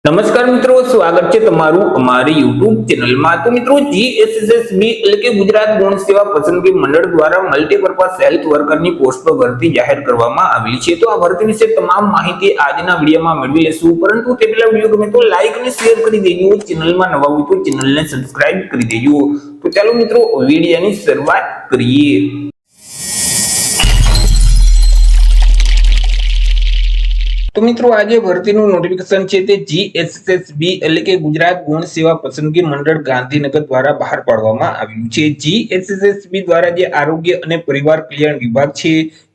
નમસ્કાર મિત્રો, સ્વાગત છે તમારું અમારી YouTube ચેનલમાં। તો મિત્રો, જીએસએસબી એટલે કે ગુજરાત ગૌણ સેવા પસંદગી મંડળ દ્વારા મલ્ટીપર્પઝ હેલ્થ વર્કરની પોસ્ટ પર ભરતી જાહેર કરવામાં આવી છે। તો આ ભરતી વિશે તમામ માહિતી આજના વિડીયોમાં મેળવી લેશું, પરંતુ તે પહેલા વિડીયો ગમે તો લાઈક અને શેર કરી દેજો, ચેનલમાં નવા હોય તો ચેનલને સબસ્ક્રાઇબ કરી દેજો। તો ચાલો મિત્રો, વિડીયોની શરૂઆત કરીએ। તો મિત્રો, આજે ભરતીનું નોટિફિકેશન છે તે જીએસએસબી એટલે કે ગુજરાત ગૌણ સેવા પસંદગી મંડળ ગાંધીનગર દ્વારા બહાર પાડવામાં આવ્યું છે। જીએસએસબી દ્વારા જે આરોગ્ય અને પરિવાર કલ્યાણ વિભાગ છે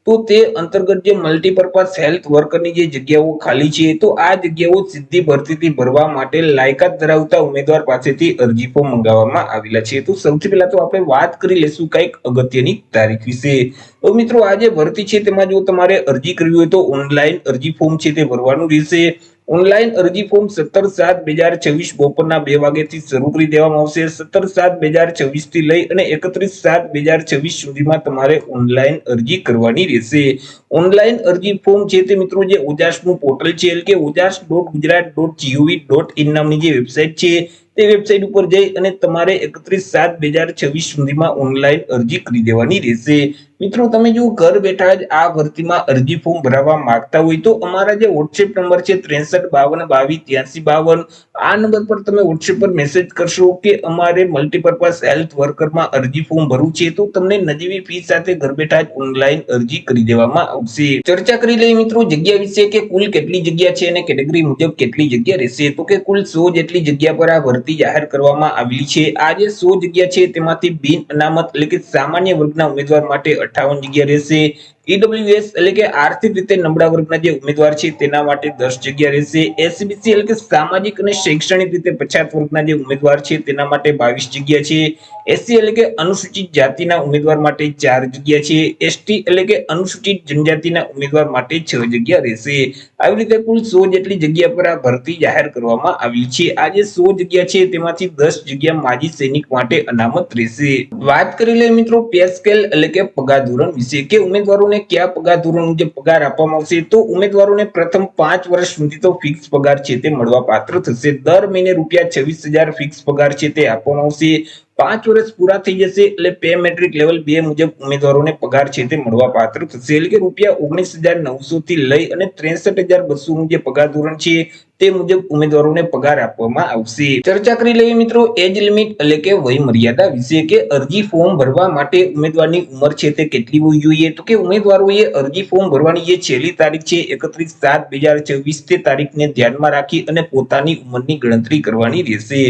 તો તે અંતર્ગત જે મલ્ટીપર્પઝ હેલ્થ વર્કરની જે જગ્યાઓ ખાલી છે તો આ જગ્યાઓ સીધી ભરતીથી ભરવા માટે લાયકાત ધરાવતા ઉમેદવાર પાસેથી અરજી ફોર્મ મંગાવવામાં આવેલા છે। તો સૌથી પહેલા તો આપણે વાત કરી લેશું કઈક અગત્યની તારીખ વિશે। તો મિત્રો, આ જે ભરતી છે તેમાં જો તમારે અરજી કરવી હોય તો ઓનલાઈન અરજી ફોર્મ છે તે ભરવાનું રહેશે। ઓનલાઈન અરજી ફોર્મ 17/7/2024 બપોરના 2 વાગ્યાથી શરૂ કરી દેવામાં આવશે। 17/7/2024 થી લઈ અને 31/7/2024 સુધીમાં તમારે ઓનલાઈન અરજી કરવાની રહેશે। ઓનલાઈન અરજી ફોર્મ છે તે મિત્રો જે ઓજાસનું પોર્ટલ છે એટલે કે ojas.gujarat.gov.in નામની જે વેબસાઈટ છે તે વેબસાઈટ ઉપર જઈ અને તમારે 31/7/2024 સુધીમાં ઓનલાઈન અરજી કરી દેવાની રહેશે। મિત્રો, તમે જો ઘર બેઠા જ આ ભરતીમાં અરજી ફોર્મ ભરવા માંગતા હોય તો અમારા જે WhatsApp નંબર છે 6352228352 આ નંબર પર તમે WhatsApp પર મેસેજ કરશો કે અમારે મલ્ટીપર્પઝ હેલ્થ વર્કરમાં અરજી ફોર્મ ભરવું છે તો તમને નજીવી ફી સાથે ઘર બેઠા જ ઓનલાઈન અરજી કરી દેવામાં આવશે। ચર્ચા કરી લઈએ મિત્રો જગ્યા વિશે કે કુલ કેટલી જગ્યા છે અને કેટેગરી મુજબ કેટલી જગ્યા રહેશે। તો કે કુલ 100 જેટલી જગ્યા પર આ ભરતી જાહેર કરવામાં આવેલી છે। આ જે 100 જગ્યા છે તેમાંથી બિન અનામત એટલે કે સામાન્ય વર્ગના ઉમેદવાર માટે 58 જગ્યા રહેશે। ઈડબ્લ્યુએસ એટલે કે આર્થિક રીતે નબળા વર્ગના જે ઉમેદવાર છે તેના માટે 10 જગ્યા રહેશે। એસબીસી એટલે કે સામાજિક અને શૈક્ષણિક રીતે પછાત વર્ગના જે ઉમેદવાર છે તેના માટે 22 જગ્યા છે। એસસી એટલે કે અનુસૂચિત જાતિના ઉમેદવાર માટે 4 જગ્યા છે। એસટી એટલે કે અનુસૂચિત જનજાતિના ઉમેદવાર માટે 6 જગ્યા રહેશે। આવી રીતે કુલ 100 જેટલી જગ્યા પર આ ભરતી જાહેર કરવામાં આવી છે। આ જે 100 જગ્યા છે તેમાંથી 10 જગ્યા માજી સૈનિક માટે અનામત રહેશે। વાત કરી લઈએ મિત્રો પે સ્કેલ એટલે કે પગાર ધોરણ વિશે કે ઉમેદવારોને કયા પગાર ધોરણ મુજબ પગાર આપવામાં આવશે। તો ઉમેદવારોને પ્રથમ 5 વર્ષ સુધી તો ફિક્સ પગાર છે તે મળવા પાત્ર થશે। દર મહિને ₹26,000 ફિક્સ પગાર છે તે આપવામાં આવશે। 5 વર્ષ પૂરા થઈ જશે એટલે પે મેટ્રિક લેવલ 2 મુજબ ઉમેદવારોને પગાર છે તે મળવા પાત્ર થશે એટલે કે ₹19,900 થી લઈ અને 63,200 નું જે પગાર ધોરણ છે તે મુજબ ઉમેદવારોને પગાર આપવામાં આવશે। ચર્ચા કરી લઈએ મિત્રો એજ લિમિટ એટલે કે વય મર્યાદા વિશે કે અરજી ફોર્મ ભરવા માટે ઉમેદવારની ઉંમર છે તે કેટલી હોવી જોઈએ। તો કે ઉમેદવારોએ અરજી ફોર્મ ભરવાની જે છેલ્લી તારીખ છે 31/7/2024 તે તારીખને ધ્યાનમાં રાખી અને પોતાની ઉંમરની ગણતરી કરવાની રહેશે।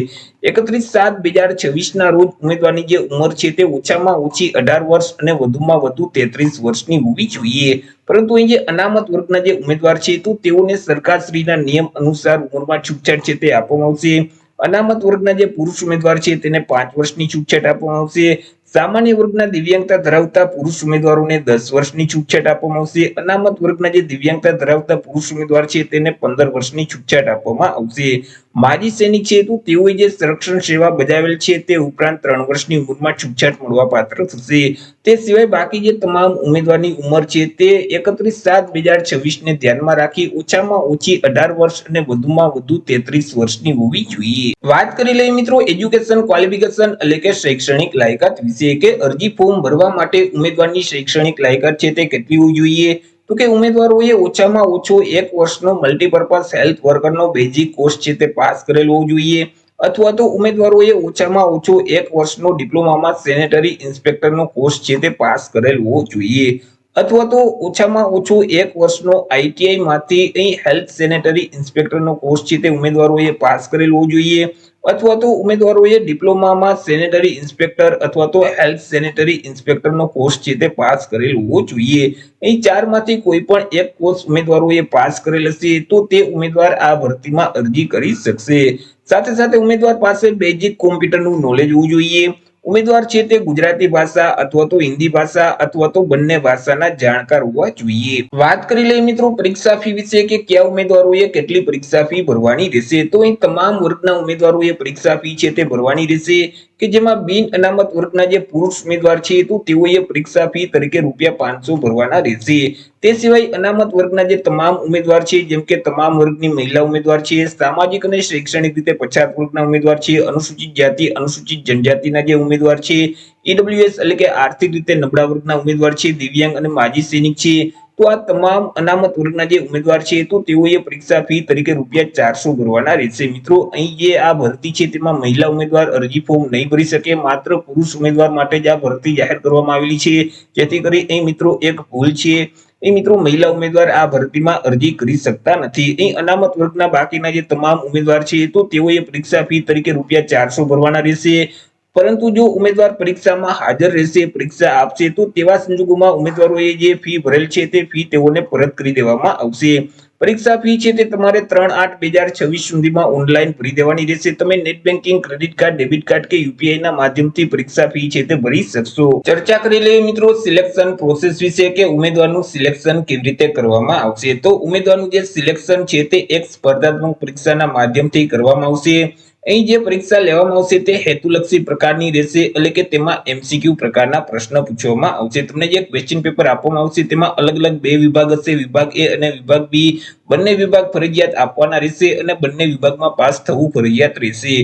31/7/2024 ના રોજ ઉમેદવારની જે ઉંમર છે તે ઓછામાં ઓછી 18 વર્ષ અને વધુમાં વધુ 33 વર્ષની હોવી જોઈએ। પરંતુ અહીં જે અનામત વર્ગના જે ઉમેદવાર છે તો તેઓને સરકારશ્રીના નિયમ અનુસાર ઉંમરમાં છૂટછાટ છે તે આપવામાં આવશે। અનામત વર્ગના જે પુરુષ ઉમેદવાર છે તેને 5 વર્ષની છૂટછાટ આપવામાં આવશે। સામાન્ય વર્ગના દિવ્યાંગતા ધરાવતા પુરુષ ઉમેદવારોને 10 વર્ષની છૂટછાટ આપવામાં આવશે। અનામત વર્ગના જે દિવ્યાંગતા ધરાવતા પુરુષ ઉમેદવાર છે તેને 15 વર્ષની છૂટછાટ આપવામાં આવશે। માજી સૈનિક છે તો તેઓએ જે સંરક્ષણ સેવા બજાવેલ છે તે ઉપરાંત 3 વર્ષની ઉંમરમાં છૂટછાટ મળવા પાત્ર થશે। તે સિવાય બાકી જે તમામ ઉમેદવારની ઉંમર છે તે 31/7/2026 ને ધ્યાનમાં રાખી ઓછામાં ઓછી 18 વર્ષ અને વધુમાં વધુ 33 વર્ષની હોવી જોઈએ। વાત કરી લઈએ મિત્રો એજ્યુકેશન ક્વોલિફિકેશન એટલે કે શૈક્ષણિક લાયકાત વિશે કે અરજી ફોર્મ ભરવા માટે ઉમેદવારની શૈક્ષણિક લાયકાત છે તે કેટલી હોવી જોઈએ। તો કે ઉમેદવારોએ ઓછામાં ઓછો 1 વર્ષનો મલ્ટીપર્પઝ હેલ્થ વર્કરનો બેઝિક કોર્સ છે તે પાસ કરેલો હોવો જોઈએ અથવા તો ઉમેદવારોએ ઓછામાં ઓછો 1 વર્ષનો ડિપ્લોમામાં સેનેટરી ઇન્સ્પેક્ટરનો કોર્સ છે તે પાસ કરેલ હોવો જોઈએ અથવા તો ઓછામાં ઓછો 1 વર્ષનો આઈટીઆઈ માંથી અહીં હેલ્થ સેનેટરી ઇન્સ્પેક્ટરનો કોર્સ છે તે ઉમેદવારોએ પાસ કરેલ હોવો જોઈએ અથવા તો ઉમેદવારોએ ડિપ્લોમામાં સેનેટરી ઇન્સ્પેક્ટર અથવા તો હેલ્થ સેનેટરી ઇન્સ્પેક્ટરનો કોર્સ છે તે પાસ કરેલ હોવો જોઈએ। અહીં ચારમાંથી કોઈ પણ એક કોર્સ ઉમેદવારોએ પાસ કરેલ હશે તો તે ઉમેદવાર આ ભરતીમાં અરજી કરી શકશે। સાથે સાથે ઉમેદવાર પાસે બેઝિક કોમ્પ્યુટરનું નોલેજ હોવું જોઈએ। ઉમેદવાર છે તે ગુજરાતી ભાષા અથવા તો હિન્દી ભાષા અથવા તો બંને ભાષાના જાણકાર હોવા જોઈએ। વાત કરી લઈએ મિત્રો પરીક્ષા ફી વિશે કે કયા ઉમેદવારોએ કેટલી પરીક્ષા ફી ભરવાની રહેશે। તો અહીં તમામ વર્ગના ઉમેદવારોએ પરીક્ષા ફી છે તે ભરવાની રહેશે। કે જેમાં બિન અનામત વર્ગના જે પુરુષ ઉમેદવાર છે તો તેઓએ પરીક્ષા ફી તરીકે ₹500 ભરવાના રહેશે। તે સિવાય અનામત વર્ગના જે તમામ ઉમેદવાર છે, જેમ કે તમામ વર્ગની મહિલા ઉમેદવાર છે, સામાજિક અને શૈક્ષણિક રીતે પછાત વર્ગના ઉમેદવાર છે, અનુસૂચિત જાતિ અનુસૂચિત જનજાતિના જે ઉમેદવાર છે, ઈડબ્લ્યુએસ એટલે કે આર્થિક રીતે નબળા વર્ગના ઉમેદવાર છે, દિવ્યાંગ અને માજી સૈનિક છે, તો આ તમામ અનામત વર્ગના જે ઉમેદવાર છે તો તેઓએ પરીક્ષા ફી તરીકે ₹400 ભરવાના રહેશે। મિત્રો, અહીં જે આ ભરતી છે તેમાં મહિલા ઉમેદવાર અરજી ફોર્મ નહીં ભરી શકે, માત્ર પુરુષ ઉમેદવાર માટે જ આ ભરતી જાહેર કરવામાં આવેલી છે, જેથી કરી અહીં મિત્રો એક ભૂલ છે। એ મિત્રો, મહિલા ઉમેદવાર આ ભરતીમાં અરજી કરી શકતા નથી। અહીં અનામત વર્ગના બાકીના જે તમામ ઉમેદવાર છે તો તેઓએ પરીક્ષા ફી તરીકે ₹400 ભરવાના રહેશે। પરંતુ જો ઉમેદવાર પરીક્ષામાં હાજર રહેશે, પરીક્ષા આપશે, તો તેવા સંજોગોમાં ઉમેદવારોએ જે ફી ભરેલ છે તે ફી તેઓને પરત કરી દેવામાં આવશે। પરીક્ષા ફી છે તે તમારે 3/8/2026 સુધીમાં ઓનલાઈન ભરી દેવાની રહેશે। તમે net banking, credit card, debit card કે યુપીઆઈ ના માધ્યમથી પરીક્ષા ફી છે તે ભરી શકશો। ચર્ચા કરી લઈએ મિત્રો સિલેક્શન પ્રોસેસ વિશે, કે ઉમેદવારનું સિલેક્શન કેવી રીતે કરવામાં આવશે। તો ઉમેદવારનું જે સિલેક્શન છે તે એક સ્પર્ધાત્મક પરીક્ષાના માધ્યમથી કરવામાં આવશે। અહીં જે પરીક્ષા લેવામાં આવશે તે હેતુલક્ષી પ્રકારની રહેશે, એટલે કે તેમાં એમસીક્યુ પ્રકારના પ્રશ્ન પૂછવામાં આવશે। તમને જે ક્વેશ્ચન પેપર આપવામાં આવશે તેમાં અલગ અલગ બે વિભાગ હશે, વિભાગ એ અને વિભાગ બી। બંને વિભાગ ફરજિયાત આપવાના રહેશે અને બંને વિભાગમાં પાસ થવું ફરજિયાત રહેશે।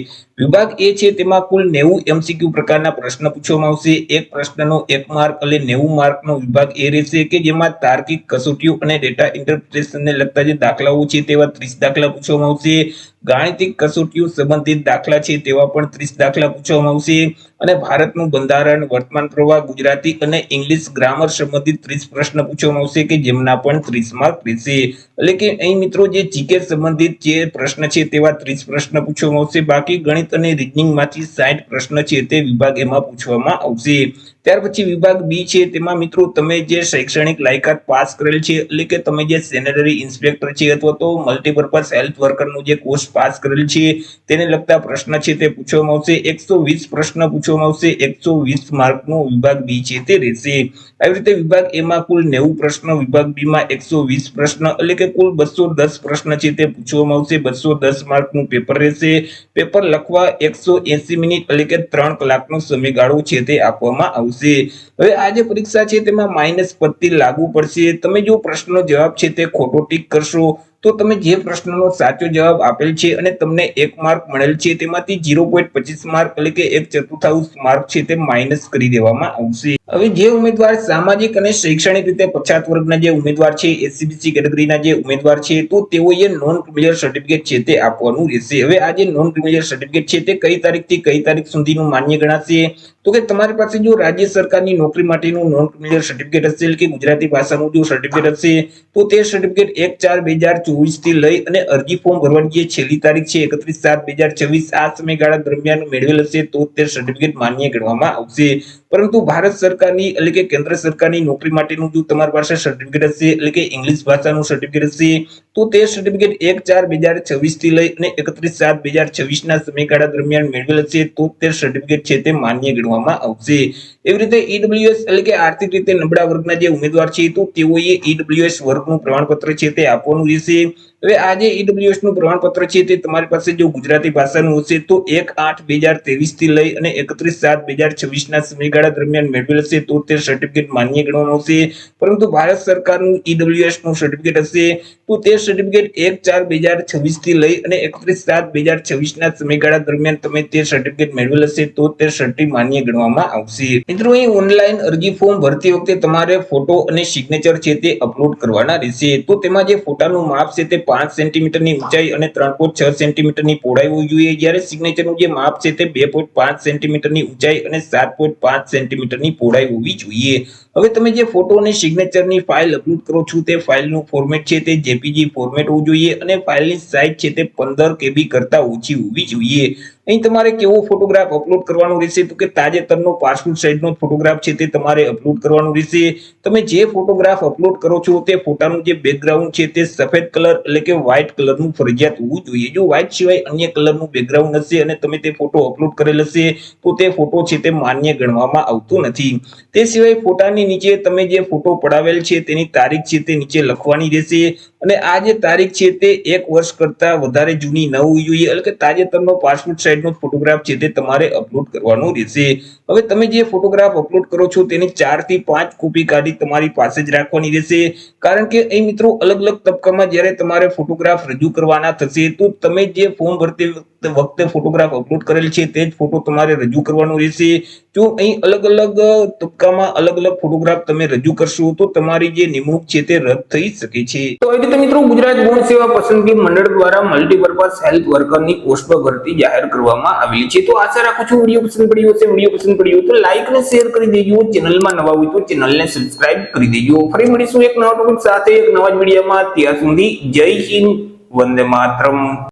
વિભાગ એ છે તેમાં કુલ 90 એમસીક્યુ પ્રકારના પ્રશ્ન પૂછવામાં આવશે। એક પ્રશ્નનો 1 માર્ક એટલે 90 માર્કનો વિભાગ એ રહેશે, કે જેમાં તાર્કિક કસોટીઓ અને ડેટા ઇન્ટરપ્રિટેશનને લગતા જે દાખલાઓ છે તેવા 30 દાખલા પૂછવામાં આવશે। ગાણિતિક કસોટીઓ સંબંધિત દાખલા છે તેવા પણ 30 દાખલા પૂછવામાં આવશે। અને ભારતનું બંધારણ, વર્તમાન પ્રવાહ, ગુજરાતી અને ઇંગ્લિશ ગ્રામર સંબંધિત 30 પ્રશ્ન પૂછવામાં આવશે, કે જેમના પણ 30 માર્ક રહેશે। એટલે કે અહીં મિત્રો જે જીકે સંબંધિત જે પ્રશ્ન છે તેવા 30 પ્રશ્ન પૂછવામાં આવશે। બાકી ગણિત અને રીઝનિંગ માંથી 60 પ્રશ્ન છે તે વિભાગ એમાં પૂછવામાં આવશે। ત્યાર પછી વિભાગ બી છે, તેમાં મિત્રો તમે જે શૈક્ષણિક લાયકાત પાસ કરેલ છે, એટલે કે તમે જે સેનેટરી ઇન્સ્પેક્ટર છે અથવા તો મલ્ટીપર્પઝ હેલ્થ વર્કરનો જે કોર્સ પાસ કરેલ છે તેને લગતા પ્રશ્ન છે તે પૂછવામાં આવશે। 120 પ્રશ્ન પૂછવામાં આવશે। 120 માર્કનો વિભાગ બી છે તે રહેશે। આવી રીતે વિભાગ એ માં કુલ 90 પ્રશ્ન, વિભાગ બી માં 120 પ્રશ્ન, એટલે કે કુલ 210 પ્રશ્ન છે તે પૂછવામાં આવશે। 210 માર્કનું પેપર રહેશે। પેપર લખવા 180 મિનિટ એટલે કે 3 કલાકનો સમયગાળો છે તે આપવામાં આવશે। હવે આ જે પરીક્ષા છે તેમાં માઇનસ પદ્ધતિ લાગુ પડશે। તમે જો પ્રશ્નનો જવાબ છે તે ખોટો ટીક કરશો તો તમે જે પ્રશ્નનો સાચો જવાબ આપેલ છે અને તમને 1 માર્ક મળેલ છે તેમાંથી 0.25 માર્ક એટલે કે 1/4 માર્ક છે તે માઇનસ કરી દેવામાં આવશે। હવે જે ઉમેદવાર સામાજિક અને શૈક્ષણિક રીતે પછાત વર્ગના જે ઉમેદવાર છે, એસસીબીસી કેટેગરીના જે ઉમેદવાર છે, તો તેઓએ નોન ક્રિમિનલ સર્ટિફિકેટ છે તે આપવાનું રહેશે। હવે આ જે નોન ક્રિમિનલ સર્ટિફિકેટ છે તે કઈ તારીખથી કઈ તારીખ સુધીનું માન્ય ગણાશે, તો કે તમારી પાસે જો રાજ્ય સરકારની નોકરી માટેનું નોન ક્રિમિનલ સર્ટિફિકેટ હશે, એટલે કે ગુજરાતી ભાષાનું જો સર્ટિફિકેટ હશે, તો તે સર્ટિફિકેટ 1/4/2024 થી લઈ અને અરજી ફોર્મ ભરવાની જે છેલ્લી તારીખ છે 31/7/2024 આ સમયગાળા દરમિયાન મેળવેલ હશે તો તે સર્ટિફિકેટ માન્ય ગણવામાં આવશે। પરંતુ ભારત સરકારની એટલે કે કેન્દ્ર સરકારની નોકરી માટેનું જો તમારી પાસે સર્ટિફિકેટ હશે, એટલે કે ઇંગ્લિશ ભાષાનું સર્ટિફિકેટ હશે, તો તે સર્ટિફિકેટ 1/4/2024 થી લઈ અને 31/7/2024 ના સમયગાળા દરમિયાન મેળવેલ હશે તો તે સર્ટિફિકેટ છે તે માન્ય ગણવામાં આવશે। એવી રીતે ઈડબ્લ્યુએસ એટલે કે આર્થિક રીતે નબળા વર્ગના જે ઉમેદવાર છે તો તેઓએ ઈડબ્લ્યુએસ વર્ગનું પ્રમાણપત્ર છે તે આપવાનું રહેશે। હવે આ જે ઈડબ્લ્યુએસ નું પ્રમાણપત્ર છે તે તમારી પાસે જો ગુજરાતી ભાષાનું હશે તો 1/8/2023 થી લઈ અને 31/7/2024 ના સમયગાળા દરમિયાન મેળવેલ હશે તો તે સર્ટિફિકેટ માન્ય ગણવામાં આવશે। પરંતુ ભારત સરકારનું ઈડબ્લ્યુએસ નું સર્ટિફિકેટ હશે તો તે સર્ટિફિકેટ 1/4/2026 થી લઈ અને 31/7/2024 ના સમયગાળા દરમિયાન તમે તે સર્ટિફિકેટ મેળવેલ હશે તો તે સર્ટિ માન્ય ગણવામાં આવશે। મિત્રો, અહીં ઓનલાઈન અરજી ફોર્મ ભરતી વખતે તમારે ફોટો અને સિગ્નેચર છે તે અપલોડ કરવાના રહેશે। તો તેમાં જે ફોટાનું માપ છે તે 5 સેન્ટીમીટરની ઊંચાઈ અને 3.6 સેન્ટીમીટરની પહોળાઈ હોવી જોઈએ, જ્યારે સિગ્નેચરનું જે માપ છે તે 2.5 સેન્ટીમીટરની ઊંચાઈ અને 7.5 સેન્ટીમીટરની પહોળાઈ હોવી જોઈએ। હવે તમે જે ફોટો અને સિગ્નેચરની ફાઇલ અપલોડ કરો છો તે ફાઇલનું ફોર્મેટ છે તે જેપીજી ફોર્મેટ હોવું જોઈએ અને ફાઇલની સાઇઝ છે તે 15 કેબી કરતા ઓછી હોવી જોઈએ। અહીં તમારે કેવો ફોટોગ્રાફ અપલોડ કરવાનો રહેશે, તો કે તાજેતરનો પાસપોર્ટ સાઇઝનો ફોટોગ્રાફ છે તે તમારે અપલોડ કરવાનો રહેશે। તમે જે ફોટોગ્રાફ અપલોડ કરો છો તે ફોટાનું જે બેકગ્રાઉન્ડ છે તે સફેદ કલર એટલે કે વ્હાઇટ કલરનું ફરજિયાત હોવું જોઈએ। જો વ્હાઇટ સિવાય અન્ય કલરનું બેકગ્રાઉન્ડ હશે અને તમે તે ફોટો અપલોડ કરેલ હશે તો તે ફોટો છે તે માન્ય ગણવામાં આવતો નથી। તે સિવાય ફોટાની નીચે તમે જે ફોટો પડાવેલ છે તેની તારીખ છે તે નીચે લખવાની રહેશે। અને આ જે તારીખ છે તે 1 વર્ષ કરતા વધારે જૂની ન હોવી જોઈએ, એટલે કે તાજેતરનો પાસપોર્ટ સાઇઝનો ફોટોગ્રાફ છે તે તમારે અપલોડ કરવાનો રહેશે. હવે તમે જે ફોટોગ્રાફ અપલોડ કરો છો તેની 4 થી 5 કોપી કાઢી તમારી પાસે જ રાખવાની રહેશે. કારણ કે અહીં મિત્રો અલગ અલગ તબક્કામાં જ્યારે તમારે ફોટોગ્રાફ રજૂ કરવાના થશે તો તમે જે ફોર્મ ભરતી વખતે ફોટોગ્રાફ અપલોડ કરેલ છે તે જ ફોટો તમારે રજૂ કરવાનો રહેશે. જો અહીં અલગ અલગ તબક્કામાં અલગ અલગ ફોટોગ્રાફ તમે રજૂ કરશો તો તમારી જે નિમણૂક છે તે રદ થઈ શકે છે. તો એ રીતે મિત્રો ગુજરાત ગૌણ સેવા પસંદગી મંડળ દ્વારા મલ્ટીપર્પઝ હેલ્થ વર્કરની પોસ્ટ પર ભરતી જાહેર કરવામાં આવેલી છે. તો આશા રાખું છું વિડીયો પસંદ પડ્યો હશે. વિડીયો પસંદ પડ્યો તો લાઈક અને શેર કરી દેજો. ચેનલમાં નવા હોય તો ચેનલને સબસ્ક્રાઇબ કરી દેજો. ફરી મળીશું એક નવા ટોપિક સાથે એક નવા જ વિડીયોમાં. ત્યાં સુધી જય હિન્દ, વંદે માતરમ.